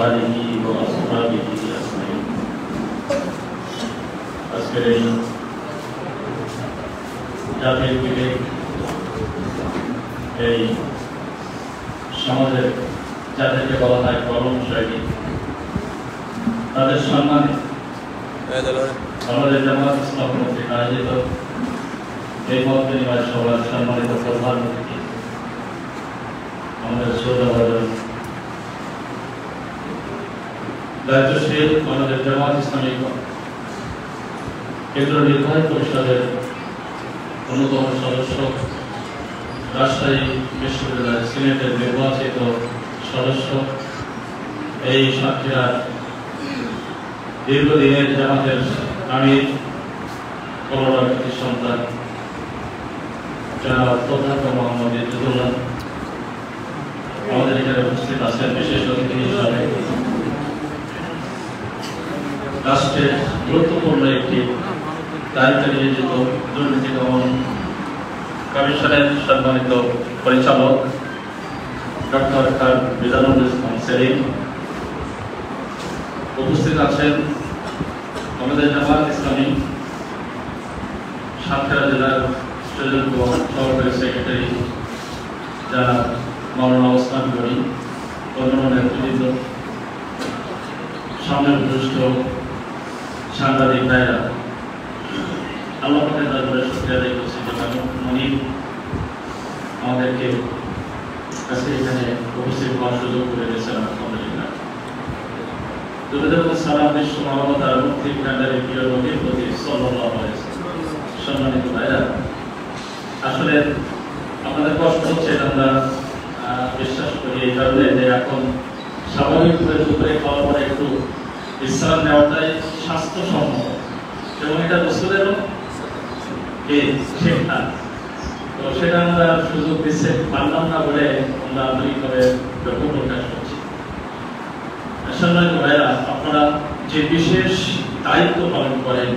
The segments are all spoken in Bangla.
آله وأصحابه أجمعين আজকের এই জাতির বিবেক এই সমাজের যাদেরকে বলা হয় কলম শৈলী তাদের সম্মানে আমাদের জামাত ইসলাম কর্তৃক আয়োজিত এই মত বিনিময় সভার সম্মানিত প্রধান অতিথি আমাদের শ্রদ্ধাভাজন দায়িত্বশীল আমাদের জামাত ইসলামী কেন্দ্র নির্বাহী পরিষদের অন্যতম সদস্য রাজশাহী বিশ্ববিদ্যালয়ের সিনেটের নির্বাচিত সদস্য এই সাতক্ষীরার দীর্ঘদিনের জামাতের আমির কলরার সন্তান জনাব অধ্যাপক মোহাম্মদ ইজ্জতুল্লাহ আমাদের এখানে উপস্থিত আছেন বিশেষ অতিথি হিসাবে রাষ্ট্রের গুরুত্বপূর্ণ একটি দায়িত্ব নিয়োজিত দুর্নীতি দমন কমিশনের সম্মানিত পরিচালক ডক্টর খান মিজানুল ইসলাম সেলিম উপস্থিত আছেন আমাদের জামাত ইসলামী সাতক্ষীরা জেলার সুযোগ্য সহকারী সেক্রেটারি যারা মাওলানা ওসমান গনি অন্যান্য নেতৃবৃন্দ সামনে উপস্থিত সাংবাদিক ভাইরা আল্লাহ পাকের দরবারে শুকরিয়া আদায় করছি যে মনির আমাদেরকে আজকে এখানে উপস্থিত হওয়ার সুযোগ করে দিয়েছেন আলহামদুলিল্লাহ। দুর্নীতি সালাম বিশ্ব মানবতার মুক্তি কাণ্ডারি প্রিয় নবীর প্রতি সাল্লাল্লাহু আলাইহি ওয়াসাল্লাম। সম্মানিত ভাইরা, আসলে আমাদের কষ্ট হচ্ছে আমরা বিশ্বাস করি এই কারণে যে এখন স্বাভাবিকভাবে দুপুরে খাওয়ার পরে একটু বিশ্রাম নেওয়াটাই স্বাস্থ্যসম্মত এবং এটা রাসূলেরও শিক্ষা। তো সেটা আমরা সুযোগ দিচ্ছে পারলাম না বলে আমরা আন্তরিকভাবে দুঃখ প্রকাশ করছি। সম্মানিত ভাইরা, আপনারা যে বিশেষ দায়িত্ব পালন করেন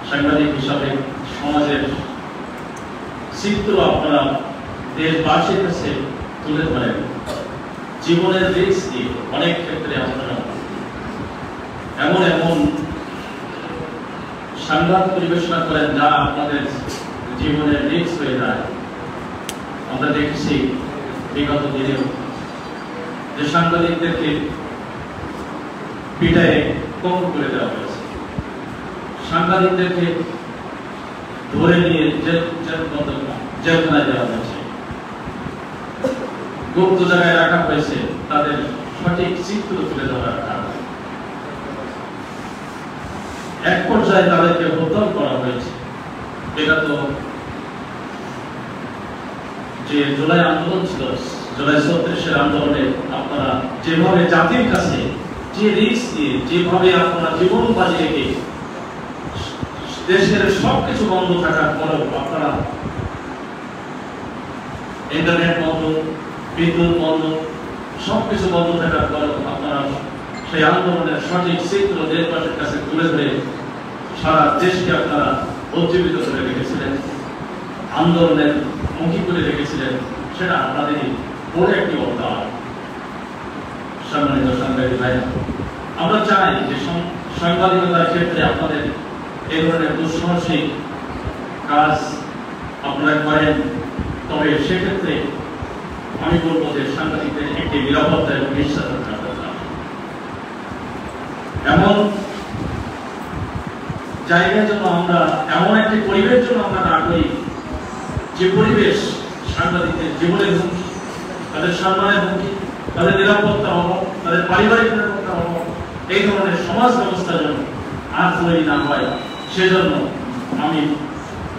সাংবাদিক হিসাবে সমাজের চিত্র আপনারা দেশবাসীর কাছে তুলে ধরেন, জীবনের রিস্ক দিয়ে অনেক ক্ষেত্রে আপনারা এমন এমন সংবাদ পরিবেশনা করেন যা আপনাদের জীবনের রিস্ক হয়ে যায়। আমরা দেখেছি বিগত দিনেও যে সাংবাদিকদেরকে পিটায়ে কম করে দেওয়া হয়েছে, সাংবাদিকদেরকে ধরে নিয়ে জেলখানায় দেওয়া হয়েছে, গুপ্ত জায়গায় রাখা হয়েছে তাদের সঠিক চিত্র তুলে ধরার কারণে। এক পর্যায়ে তাদেরকে হত্যা করা হয়েছে। এটা তো যে জুলাই আন্দোলন ছিল, জুলাই ৩৬-এর আন্দোলনে আপনারা যেভাবে জাতির কাছে যে রিস্ক দিয়ে যেভাবে আপনারা জীবন বাজি রেখে দেশের সবকিছু বন্ধ থাকার পরেও আপনারা ইন্টারনেট বন্ধ, বিদ্যুৎ বন্ধ, সবকিছু বন্ধ থাকার পরেও আপনারা সেই আন্দোলনের সঠিক চিত্র দেশবাসীর কাছে তুলে ধরে সারা দেশকে আপনারা উজ্জীবিত করে রেখেছিলেন, আন্দোলনের মুখী করে রেখেছিলেন। সেটা আপনাদেরই বড় একটি অবদান। সম্মানিত সাংবাদিক ভাই, আমরা চাই যে সাংবাদিকতার ক্ষেত্রে আপনাদের এই ধরনের দুঃসাহসিক কাজ আপনারা করেন, তবে সেক্ষেত্রে আমি বলবো যে সাংবাদিকদের একটি নিরাপত্তা এবং নিশ্চয়তা থাকা দরকার। এমন জায়গায় যেন আমরা, এমন একটি পরিবেশ যেন আমরা না করি যে পরিবেশ সাংবাদিকদের জীবনের হুমকি, তাদের সম্মানের হুমকি, তাদের নিরাপত্তার অভাব, তাদের পারিবারিক নিরাপত্তার অভাব, এই ধরনের সমাজ ব্যবস্থা যেন আর তৈরি না হয়। সেজন্য আমি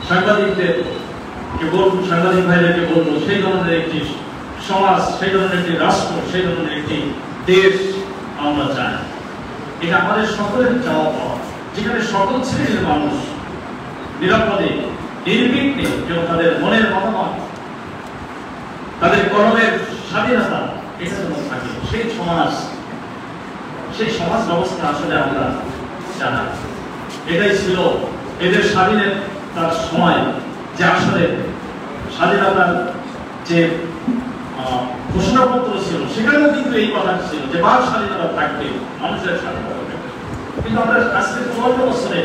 সাংবাদিকদেরকে বলবো, সাংবাদিক ভাইদেরকে বলবো, সেই ধরনের একটি সমাজ, সেই ধরনের একটি রাষ্ট্র, সেই ধরনের একটি দেশ আমরা চাই। এটা আমাদের সকলের চাওয়া পাওয়া, যেখানে সকল শ্রেণীর মানুষ নিরাপদে নির্বিঘ্নে যেন তাদের মনের মতামত, তাদের কলমের স্বাধীনতা এটা যেন থাকে, সেই সমাজ ব্যবস্থা আসলে আমরা চাই। এটাই ছিল এদের স্বাধীনতার সময়, যে আসলে স্বাধীনতার যে ঘোষণাপত্র ছিল, সেখানেও কিন্তু এই কথা ছিল যে বাক স্বাধীনতা থাকবে, মানুষের স্বাধীনতা থাকবে। কিন্তু আমরা আজকে ৫৫ বছরে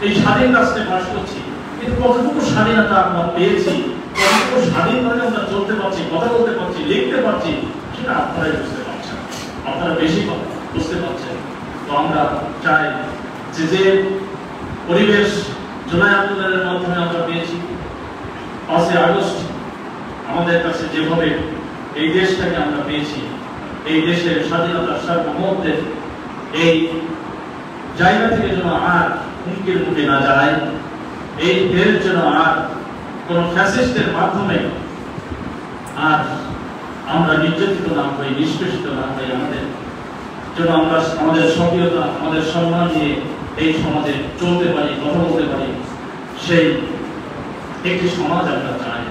এই স্বাধীন রাষ্ট্রে বাস করছি, কিন্তু কতটুকু স্বাধীনতা আমরা পেয়েছি, কতটুকু স্বাধীনভাবে আমরা চলতে পারছি, কথা বলতে পারছি, লিখতে পারছি, সেটা আপনারাই বুঝতে পারছেন, আপনারা বেশি বুঝতে পারছেন। তো আমরা চাই যে পরিবেশ জুলাই আন্দোলনের মাধ্যমে আমরা পেয়েছি, ৫ই আগস্ট আমাদের কাছে যেভাবে এই দেশটাকে আমরা পেয়েছি, এই দেশের স্বাধীনতার সার্বভৌমত্বের এই জায়গা থেকে যেন আর হুমকির মুখে না যায়, এই দেশ যেন আর কোন ফ্যাসিস্টের মাধ্যমে আর আমরা নির্যাতিত না হই, নিষ্পেষিত না হই, আমাদের যেন আমরা আমাদের স্বকীয়তা, আমাদের সম্মান নিয়ে এই সমাজে চলতে পারি, কথা বলতে পারি, সেই একটি সমাজ আমরা চাই।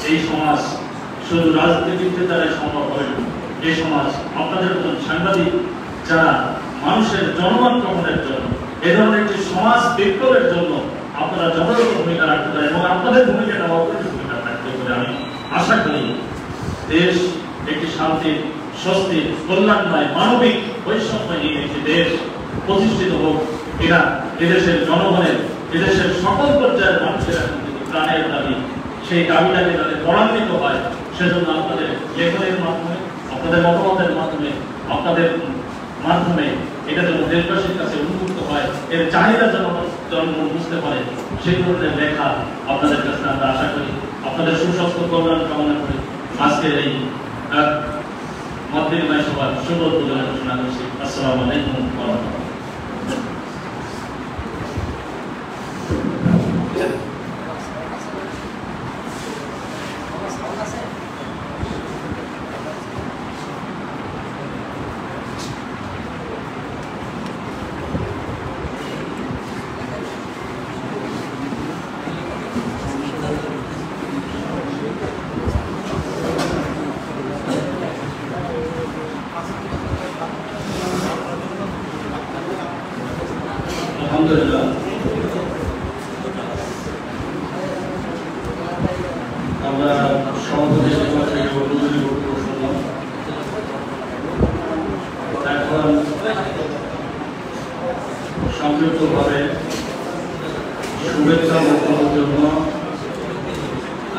এই সমাজ শুধু রাজনীতিবিদদের দ্বারা সম্ভব হবে না। এই সমাজ আপনাদের মতন সাংবাদিক যারা মানুষের জনগণ গঠনের জন্য, এ ধরনের একটি সমাজ বিপ্লবের জন্য আপনারা যথাযথ ভূমিকা রাখতে পারেন এবং আপনাদের ভূমিকাটা অপরিচিত ভূমিকা রাখতে বলে আমি আশা করি। দেশ একটি শান্তির, স্বস্তির, কল্যাণময়, মানবিক, বৈষম্যহীন একটি দেশ প্রতিষ্ঠিত হোক, এটা এদেশের জনগণের, এদেশের সকল পর্যায়ের মানুষের প্রাণের দাবি। সেই দাবিটাকে যাতে ত্বরান্বিত হয়, সেজন্য আপনাদের লেখনের মাধ্যমে, আপনাদের মতামতের মাধ্যমে, আপনাদের মাধ্যমে এটা যেন দেশবাসীর কাছে উন্মুক্ত হয়, এর চাহিদা যেন জনগণ বুঝতে পারে, সেই ধরনের লেখা আপনাদের কাছে আমরা আশা করি। আপনাদের সুস্বাস্থ্য কল্যাণ কামনা করি আজকের এই মত বিনিময় সভার শুভ উদ্বোধন ঘোষণা করছি। আসসালামু আলাইকুম ওয়া রাহমাতুল্লাহ। আলহামদুলিল্লাহ, আমরা সভাপতি থেকে উদ্বোধনী বক্তব্য শুনলাম। এখন সংক্ষিপ্তভাবে শুভেচ্ছা বক্তব্যের জন্য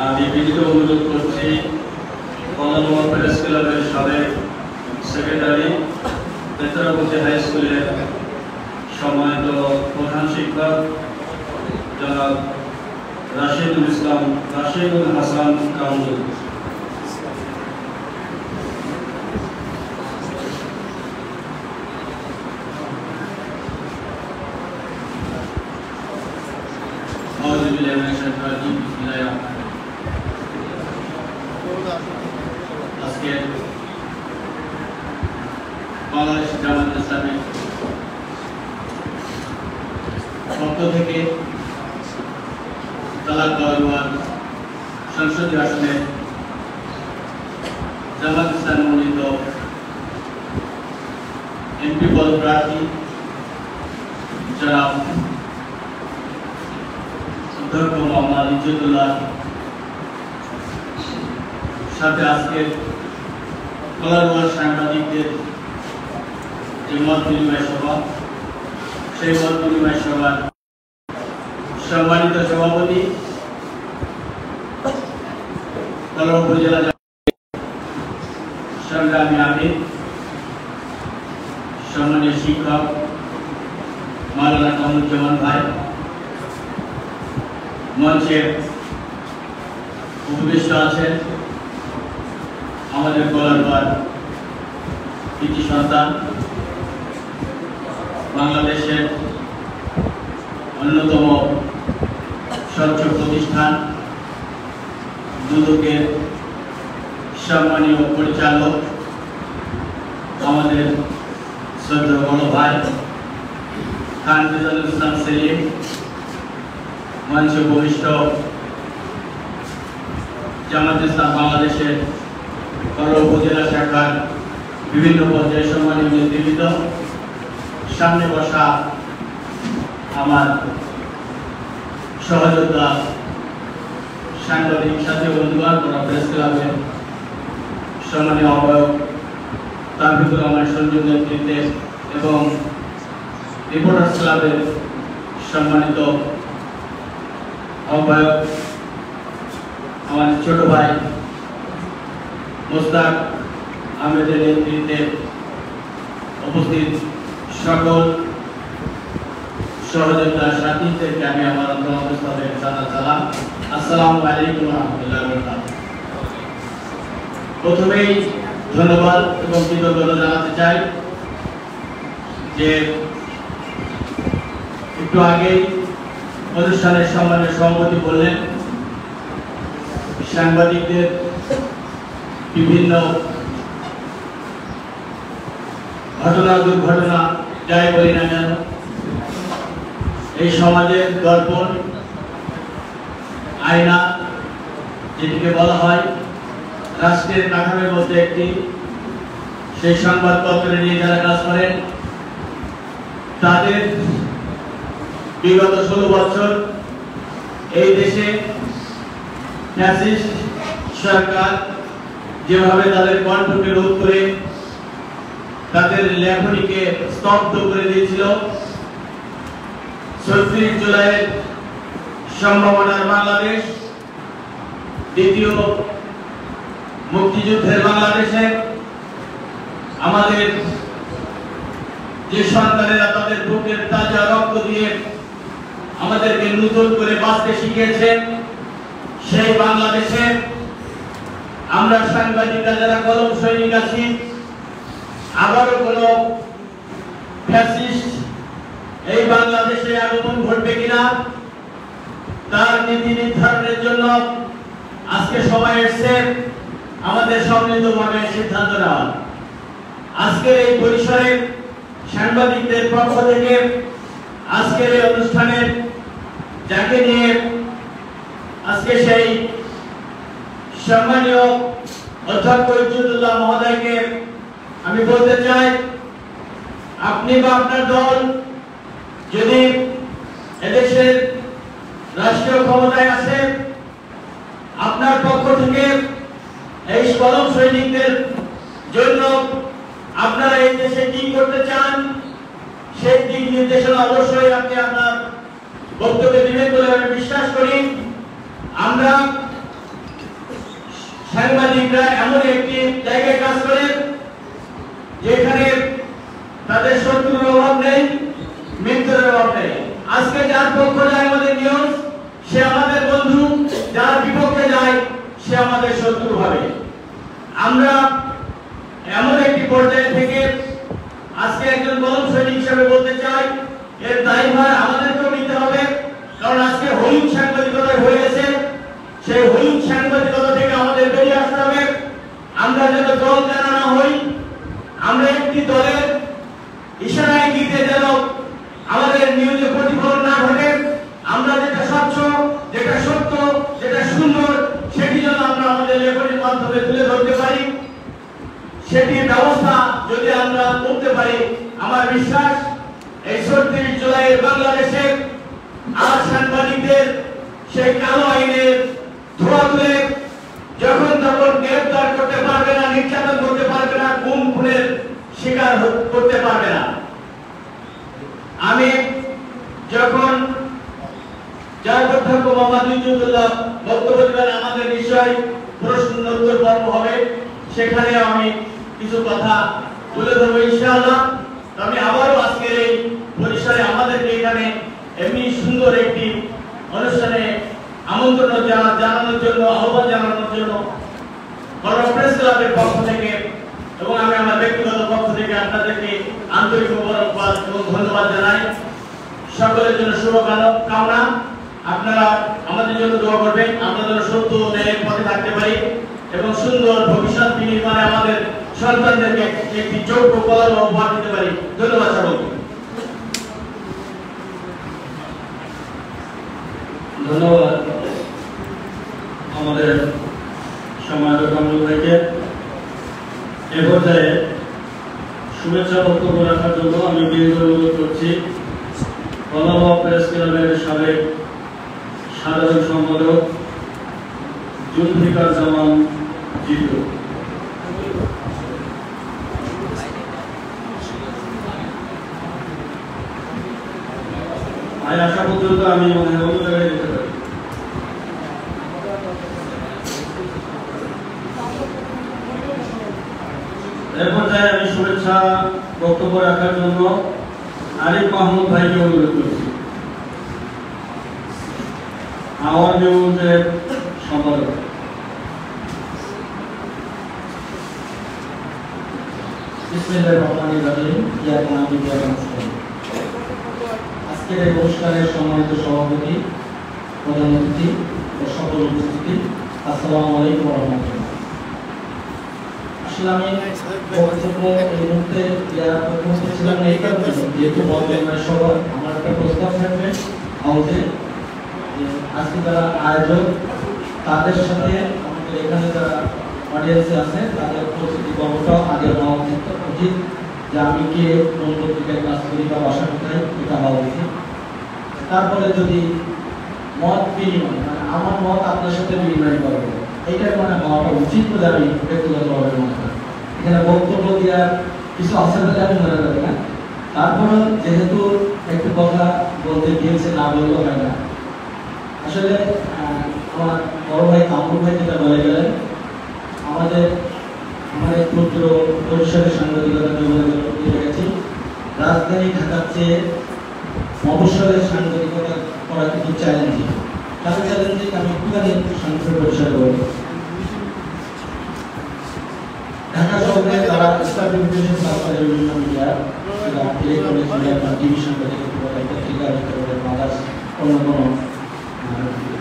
আমি বিনীত অনুরোধ করছি কমলমোহন প্রেস ক্লাবের সাবেক সেক্রেটারি, নেত্রাবতী হাই স্কুলের সম্মানিত প্রধান শিক্ষক জনাব রাশিদুল হাসান কামরুল। আজকে বাংলাদেশ জামাত ইসলামের পক্ষ থেকে তালাক বাউয়ান সংসদীয় আসনে জামাত ইসলাম মনোনীত এমপি পদপ্রার্থী জনাব অধ্যক্ষ মোহাম্মদ ইজ্জতুল্লাহ সাথে আজকে কলারওয়াল সাংবাদিকদের যে মত বিনিময় সভা, সেই মত বিনিময় সভার সম্মানিত সভাপতি কলার উপজেলা সংগ্রামী আমির, সম্মানীয় শিক্ষক মাওলানা কামরুজ্জামান ভাই, মঞ্চে উপবিষ্ট আছেন আমাদের কলারওয়াল কৃতি সন্তান, বাংলাদেশের অন্যতম স্বচ্ছ প্রতিষ্ঠান দুদকের সম্মানীয় পরিচালক, আমাদের শ্রদ্ধেয় বড় ভাই খান রেজাউল ইসলাম সেলিম, মঞ্চে উপবিষ্ট জামাত ইসলাম বাংলাদেশের কলার উপজেলা শাখার বিভিন্ন পর্যায়ে সম্মানীয় নেতৃবৃন্দ, সামনে বসা আমার সহযোদ্ধা সাংবাদিক সাথী বন্ধুগণ, প্রেস ক্লাবের সম্মানীয় আহ্বায়ক তারফিকুর রহমান সঞ্জুর নেতৃত্বে এবং রিপোর্টার্স ক্লাবের সম্মানিত আহ্বায়ক আমাদের ছোট ভাই মোস্তাক আহমেদের নেতৃত্বে উপস্থিত সকল সহযোগিতা সাথীদেরকে আমি আমার অন্তঃস্থলে জানালাম আসসালামু আলাইকুম ওয়া রাহমাতুল্লাহি ওয়া বারাকাতুহু। প্রথমেই ধন্যবাদ এবং কৃতজ্ঞতা জানাতে চাই যে একটু আগেই অনুষ্ঠানের সম্মানের সভাপতি বললেন সাংবাদিকদের বিভিন্ন ঘটনা দুর্ঘটনা যাই বলি না কেন এই সমাজের দর্পণ আয়না যেটিকে বলা হয় রাষ্ট্রের কাঠামোর মধ্যে একটি, সেই সংবাদপত্র নিয়ে যারা কাজ করেন তাদের বিগত 16 বছর এই দেশে ফ্যাসিস্ট সরকার যেভাবে তাদের কণ্ঠকে রোধ করে তাদের লেখনীকে স্তব্ধ করে দিয়েছিল, 36 জুলাইয়ের সম্ভাবনার বাংলাদেশ, দ্বিতীয় মুক্তিযুদ্ধের বাংলাদেশে আমাদের যে সন্তানেরা তাদের বুকের তাজা রক্ত দিয়ে আমাদেরকে নতুন করে বাঁচতে শিখিয়েছেন, সেই বাংলাদেশে আমরা সাংবাদিকরা যারা কলম সৈনিক আছি আবারও কোন ফ্যাসিস্ট এই বাংলাদেশে আগমন ঘটবে কিনা তার নীতি নির্ধারণের জন্য আজকে সবাই এসেছে আমাদের সম্মিলিতভাবে সিদ্ধান্ত নেওয়া। আজকের এই পরিসরে সাংবাদিকদের পক্ষ থেকে আজকের এই অনুষ্ঠানে যাকে নিয়ে আজকে সেই সম্মানীয় অধ্যক্ষ ইজ্জতুল্লাহ মহোদয়কে আমি বলতে চাই, আপনি বা আপনার দল যদি এদেশের রাষ্ট্রীয় ক্ষমতায় আসে আপনার পক্ষ থেকে এই কলম সৈনিকদের জন্য আপনারা এই দেশে কি করতে চান সেই দিক নির্দেশনা অবশ্যই আপনি আপনার বক্তব্যে দিবেন বলে আমি বিশ্বাস করি। আমরা সাংবাদিকরা এমন একটি জায়গায় কাজ করেন যেখানে তাদের শত্রুর অভাব নেই, মিত্রের অভাব নেই। আজকে যার পক্ষ যায় আমাদের নিউজ সে আমাদের বন্ধু, যার বিপক্ষে যায় সে আমাদের শত্রু হবে। আমরা এমন একটি পর্যায়ে থেকে আজকে একজন কলম সৈনিক হিসেবে বলতে চাই এর দায়ভার আমাদেরকেও নিতে হবে, কারণ আজকে হলুদ সাংবাদিকতা হয়ে গেছে, সেই হলুদ সাংবাদিকতা থেকে আমাদের বেরিয়ে আসতে হবে। আমরা যেন দল জানা না হই, আমরা একটি দলের ইশারায় গীতে যেন আমাদের নিউজে প্রতিফলন না ঘটে, আমরা যেটা স্বচ্ছ, যেটা সত্য, যেটা সুন্দর সেটি যেন আমরা আমাদের লেখনের মাধ্যমে তুলে ধরতে পারি, সেটির ব্যবস্থা যদি আমরা করতে পারি আমার বিশ্বাস এই 36 জুলাইয়ের বাংলাদেশে আর সাংবাদিকদের সেই কালো আইনের ধোয়া তুলে যখন তখন গ্রেফতার করতে পারবে না, নির্যাতন করতে পারবে না, গুম খুনের শিকার করতে পারবে না। আমি যখন যার অধ্যক্ষ মোহাম্মদ ইজ্জতুল্লাহ বক্তব্য দেবেন আমাদের নিশ্চয় প্রশ্ন উত্তর পর্ব হবে, সেখানে আমি কিছু কথা তুলে ধরবো ইনশাআল্লাহ। আমি আবারও আজকের এই পরিসরে আমাদেরকে এখানে এমনি সুন্দর একটি অনুষ্ঠানে আমন্ত্রণ জানানোর জন্য, আহ্বান জানানোর জন্য প্রেস ক্লাবের পক্ষ থেকে এবং আমি আমার ব্যক্তিগত পক্ষ থেকে আপনাদেরকে আন্তরিক মোবারকবাদ এবং ধন্যবাদ জানাই। সকলের জন্য শুভকামনা। আপনারা আমাদের জন্য দোয়া করবেন, আমরা যেন সত্য ন্যায়ের পথে থাকতে পারি এবং সুন্দর ভবিষ্যৎ নির্মাণে আমাদের সন্তানদেরকে একটি যোগ্য কলম উপহার দিতে পারি। ধন্যবাদ সকলকে। ধন্যবাদ আমাদের সমাজ কামরুল ভাইকে। এ পর্যায়ে শুভেচ্ছা বক্তব্য রাখার জন্য আমি বিনীত অনুরোধ করছি কলামা প্রেস ক্লাবের সাবেক সাধারণ সম্পাদক জুলফিকার জামান জিতু। ভাই আসা পর্যন্ত আমি অন্য জায়গায় যেতে পারি। এ পর্যায়ে আমি শুভেচ্ছা বক্তব্য রাখার জন্য আরিফ মাহমুদ ভাইকে অনুরোধ করছি, আওয়ার নিউজের সম্পাদক। আজকের এই অনুষ্ঠানের সম্মানিত সভাপতি, প্রধান অতিথি ও সকল উপস্থিতি, আসসালামু আলাইকুম ওয়া রাহমাতুল্লাহ। আসলে আমি বক্তব্য এই মুহূর্তে করতে ছিলাম না, এই কারণে যেহেতু বর্তমানে সভা আমার একটা প্রস্তাব থাকবে হাউসে, আজকে যারা আয়োজক তাদের সাথে আমাদের এখানে যারা অডিয়েন্সে আছে তাদের উপস্থিতি পর্বটাও আগে হওয়া উচিত, যে আমি কে কোন পত্রিকায় কাজ করি বা বাসা কোথায়, এটা হওয়া উচিত। তারপরে যদি মত বিনিময়, মানে আমার মত আপনার সাথে বিনিময় করবো, এইটার মানে হওয়াটা উচিত বলে আমি ব্যক্তিগতভাবে মনে করি। এখানে বক্তব্য দেওয়ার কিছু আছে বলে আমি মনে করি না। তারপরে যেহেতু একটু কথা বলতে গিয়েছে, না বললেও হয় না। আসলে আমার বড় ভাই কামরুল ভাই যেটা বলে গেলেন, আমাদের ক্ষুদ্র পরিসরের সাংবাদিকতা যোগাযোগ করতে গেছি, রাজধানী ঢাকার চেয়ে মফস্বলের সাংবাদিকতা করা কিন্তু চ্যালেঞ্জিং। তার চ্যালেঞ্জিং আমি একটুখানি সংক্ষেপে পরিসর করব। ঢাকা শহরে তারা এস্টাবলিশমেন্ট সরকারের বিভিন্ন মিডিয়া, ইলেকট্রনিক্স মিডিয়া, টিভি সাংবাদিকতা, পত্রিকা, মাদার্স, অন্য কোনো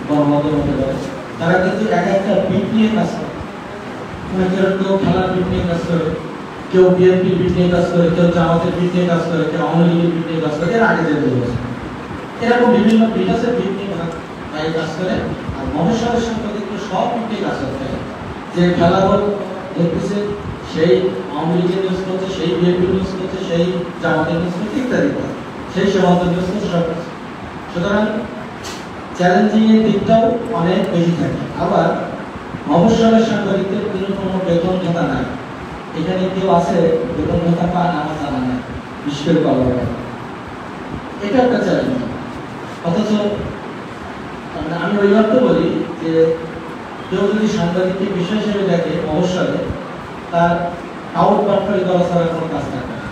গণমাধ্যম হতে পারে, তারা কিন্তু এক একটা বিট নিয়ে কাজ করে। কেউ খেলার বিট নিয়ে কাজ করে, কেউ বিএনপির বিট নিয়ে কাজ করে, কেউ জামাতের বিট নিয়ে কাজ করে, কেউ আওয়ামী লীগের বিট নিয়ে কাজ করে। এর আগে যে বলেছে এরকম বিভিন্ন বিট আছে, বিট নিয়ে কাজ করে। আর মফস্বলের সাংবাদিক সব বিট নিয়ে কাজ করতে হয়। যে খেলা বল দেখতেছে সেই আওয়ামী লীগের নিউজ করছে, সেই বিএনপি নিউজ করছে, সেই জামাতের নিউজ করছে, ইত্যাদি, সেই সীমান্ত নিউজ করছে, সব কিছু। সুতরাং চ্যালেঞ্জিং এর দিকটাও অনেক বেশি থাকে। আবার মফস্বলের সাংবাদিকদের কোনো বেতন ভাতা নাই। এখানে কেউ আছে বেতন ভাতা পান, আমার জানা নাই, বিশেষ করে এটা একটা চ্যালেঞ্জ। অথচ আমি ওই অর্থে বলি যে কেউ যদি সাংবাদিককে বিষয় হিসেবে দেখে, মফস্বলে তার আউট বাটফারি করা ছাড়া কোনো কাজ থাকবে না।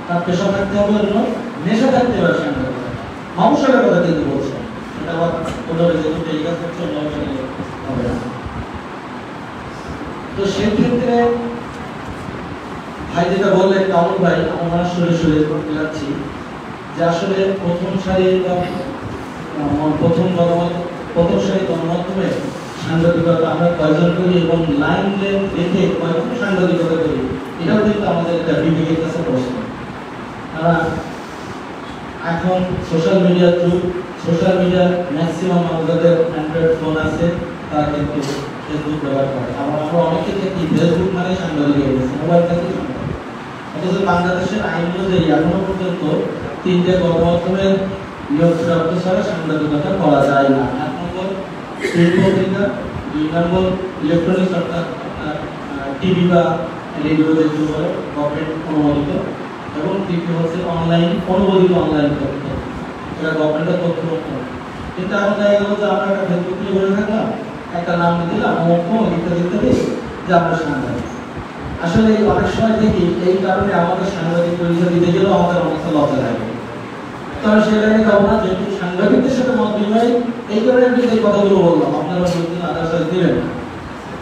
তার পেশা থাকতে হবে অন্য, নেশা থাকতে হবে সাংবাদিকতা। মফস্বলের কথা কিন্তু বলছে, এটা আবার কোনো যেহেতু এই কাজ করছে হবে না। তো সেক্ষেত্রে ভাই যেটা বললেন, কামরুল ভাই, আমরা শুনে শুনে যাচ্ছি যে আসলে প্রথম সারি গণমাধ্যমে সাংবাদিকতা আমরা কয়জন করি এবং লাইন রেখে কয়জন সাংবাদিকতা করি, এটাও কিন্তু আমাদের একটা বিবেকের কাছে প্রশ্ন। এখন সোশ্যাল মিডিয়ার যুগ, সোশ্যাল মিডিয়ার ম্যাক্সিমাম আমাদের অ্যান্ড্রয়েড ফোন আছে, তারা কিন্তু ফেসবুক ব্যবহার করে। আমরা অনেকে দেখি ফেসবুক মানে সাংবাদিক, মোবাইল থেকে সাংবাদিক। অথচ বাংলাদেশের আইন অনুযায়ী এখনো পর্যন্ত 3টে গণমাধ্যমের নিয়োগ প্রাপ্ত ছাড়া সাংবাদিকতা করা যায় না। 1 নম্বর প্রিন্ট পত্রিকা, 2 নম্বর ইলেকট্রনিক্স অর্থাৎ টিভি বা রেডিও যেগুলো বলে গভর্নমেন্ট অনুমোদিত, এবং 3টি হচ্ছে অনলাইন অনুমোদিত অনলাইন তথ্য, এটা গভর্নমেন্টের তথ্য। কিন্তু এখন দেখা গেল যে আমরা একটা ফেসবুক নিয়ে বলে থাকলাম, একটা নাম দিলাম ইত্যাদি ইত্যাদি, যে আমরা সাংবাদিক। আসলে অনেক সময় দেখি এই কারণে আমাদের সাংবাদিক পরিচয় দিতে গেলেও আমাদের অনেকটা লজ্জা লাগে। তবে সেখানে যাবো না, যেহেতু সাংবাদিকদের সাথে মত বিনিময়, এই কারণে আমি এই কথাগুলো বললাম, আপনারা আদার দিলেন।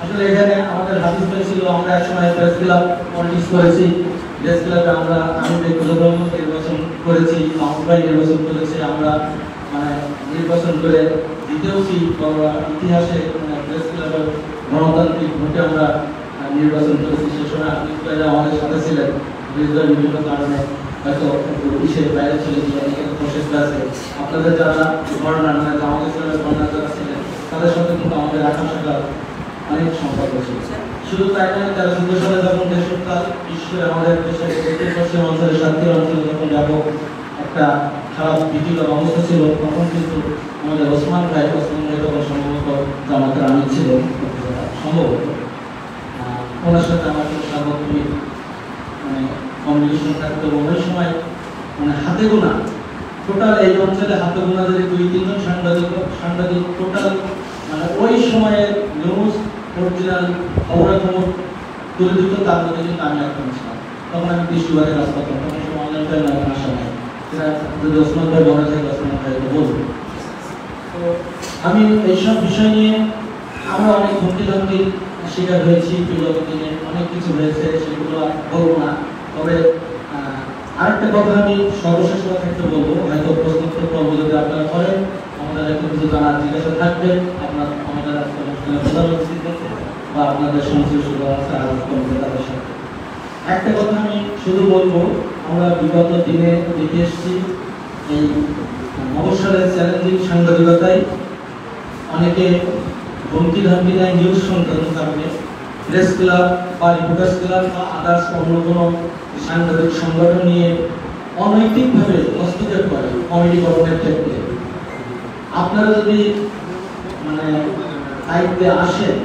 আসলে এখানে আমাদের হাদিস ভাই ছিল, আমরা একসময় প্রেস ক্লাব পলিটিক্স করেছি, প্রেস ক্লাবে আমি ব্যক্তিগতভাবে নির্বাচন করেছি, মাহমুদ ভাই নির্বাচন করেছি, আমরা নির্বাচন করে জিতেওছি। ইতিহাসে প্রেস ক্লাবের গণতান্ত্রিক ভোটে আমরা নির্বাচন করেছি। সে সময় হাদিস ভাইরা আমাদের সাথে ছিলেন, বিভিন্ন কারণে হয়তো ইসের বাইরে চলে গিয়ে এখানে প্রসেস আছে। আপনাদের যারা গণনা আমাদের ইসলামের গণনা যারা ছিলেন, তাদের সাথে কিন্তু আমাদের রাখা শাখার অনেক সম্পর্ক ছিল। শুধু তাই নয়, 13-14 সালে যখন দেশকাল বিশ্বের আমাদের দেশের পশ্চিম অঞ্চলে, শান্তির অঞ্চলে যখন ব্যাপক একটা খারাপ ভীতিকর অবস্থা ছিল, তখন কিন্তু আমাদের ওসমান ভাই তখন সম্ভবত জামাতের আমির ছিলেন, সম্ভবত ওনার সাথে আমার কোনো সার্বক্ষণিক কমিউনিকেশন থাকতো। এবং ওই সময় হাতে গোনা টোটাল এই অঞ্চলে হাতে গোনা যদি 2-3 জন সাংবাদিক টোটাল মানে ওই সময়ের নিউজ অরিজিনাল খবরাখবর তুলে দিত, তার মধ্যে কিন্তু আমি একজন ছিলাম। তখন আমি বৃষ্টিবারের রাস্তা তখন অনলাইন পেয়ে না আসা নাই, সেটা যদি ওসমান ভাই বলা যায় ওসমান ভাই বলবো। তো আমি এইসব বিষয় নিয়ে আমরা অনেক হুমকি শিকার হয়েছি, বিগত দিনে অনেক কিছু হয়েছে, সেগুলো বলবো না। তবে আরেকটা কথা আমি সর্বশেষ ক্ষেত্রে বলবো, হয়তো প্রশ্নোত্তর পর্ব যদি আপনারা করেন আমাদের একটু কিছু জানার জিজ্ঞাসা থাকবে, আপনার আমাদের প্রধান অতিথি বা আপনাদের সংশ্লিষ্ট আছে তাদের সাথে। একটা কথা আমি শুধু বলবো, আমরা বিগত দিনে দেখে এসেছি এই মফস্বলের চ্যালেঞ্জিং সাংবাদিকতায় অনেকে হুমকি ধামকি দেয় নিউজ সংক্রান্ত কারণে। প্রেস ক্লাব বা রিপোর্টার্স ক্লাব বা আদার্স অন্য কোনো সাংবাদিক সংগঠন নিয়ে অনৈতিকভাবে হস্তক্ষেপ করে কমিটিকরণের ক্ষেত্রে। আপনারা যদি মানে দায়িত্বে আসেন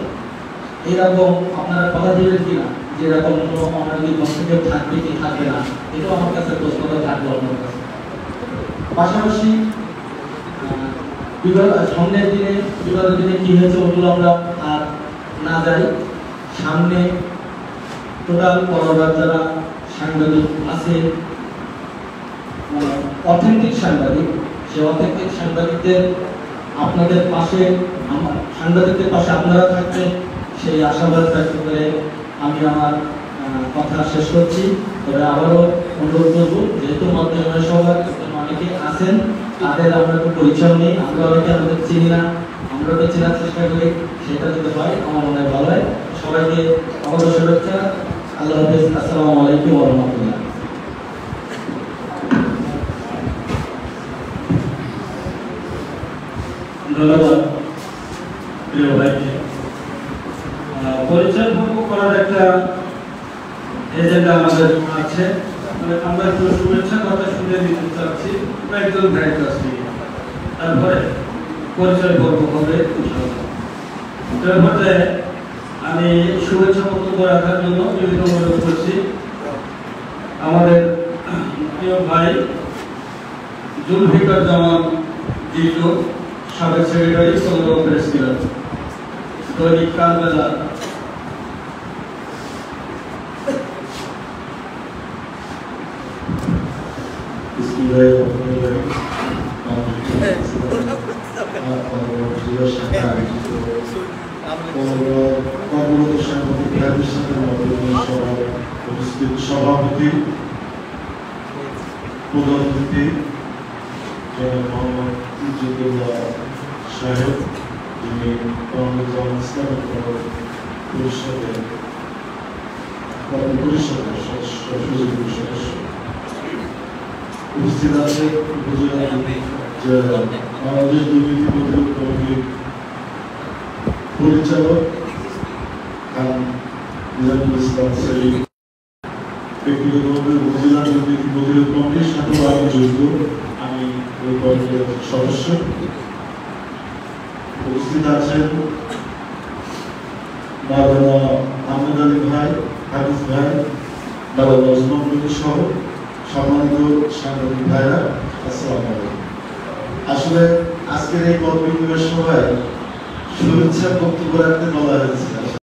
এরকম আপনারা কথা দিবেন কিনা যে এরকম কোনো অনৈতিক হস্তক্ষেপ থাকবে কি থাকবে না, এটাও আমার কাছে প্রশ্নটা থাকলো আপনার কাছে। পাশাপাশি সামনের দিনে বিগত দিনে কি হয়েছে ওগুলো আমরা আর না যাই, সামনে টোটাল পরবর্তী যারা সাংবাদিক আছে অথেন্টিক সাংবাদিক, সে অথেন্টিক সাংবাদিকদের আপনাদের পাশে সাংবাদিকদের পাশে আপনারা থাকবেন সেই আশাবাদ ব্যক্ত করে আমি আমার কথা শেষ করছি। তবে আবারও অনুরোধ করবো, যেহেতু মাধ্যমিক সভার অনেকে আছেন তাদের আমরা একটু পরিচয় নেই, আমরা অনেকে আমাদের চিনি না, আমরা তো চেনার চেষ্টা করি, সেটা যদি হয় আমার মনে হয় ভালো হয়। সবাইকে আমাদের শুভেচ্ছা, আল্লাহ হাফেজ, আসসালামু আলাইকুম ওয়া রাহমাতুল্লাহ। ধন্যবাদ প্রিয় ভাইকে। পরিচয় করার একটা এজেন্ডা আমাদের আছে, আমরা একটু শুভেচ্ছা কথা শুনে দিতে চাচ্ছি একজন ভাইয়ের কাছ থেকে, তারপরে পরিচয় পর্ব হবে। তারপরে আমি শুভেচ্ছা বক্তব্য রাখার জন্য বিভিন্ন অনুরোধ করছি আমাদের প্রিয় ভাই জুলফিকার জামান জিজু, সাবেক সেক্রেটারি চন্দ্র প্রেস ক্লাব, দৈনিক কালবেলা। সভাপতি প্রধান অতিথি মোহাম্মদ ইজ্জতুল্লাহ সাহেব, যিনি ইসলামিক পরিষদের সদস্য, উপস্থিত আছে উপজেলা বাংলাদেশ দুর্নীতি প্রতিরোধ কমিটির পরিচালক খান নিজামুল ইসলাম সেলিম, ব্যক্তিগতভাবে উপজেলা দুর্নীতি প্রতিরোধ কমিটির সাথে আমি যুক্ত, আমি ওই কমিটির সদস্য। উপস্থিত আছেন মাওলানা আহমেদ আলী ভাই, হাফিজ ভাই, মাওলানা ওসমান গনি সহ সম্মানিত সাংবাদিক ভাইরা, আসসালামু আলাইকুম। আসলে আজকের এই পদ বিনিময় সভায় শুভেচ্ছা বক্তব্য রাখতে বলা হয়েছে।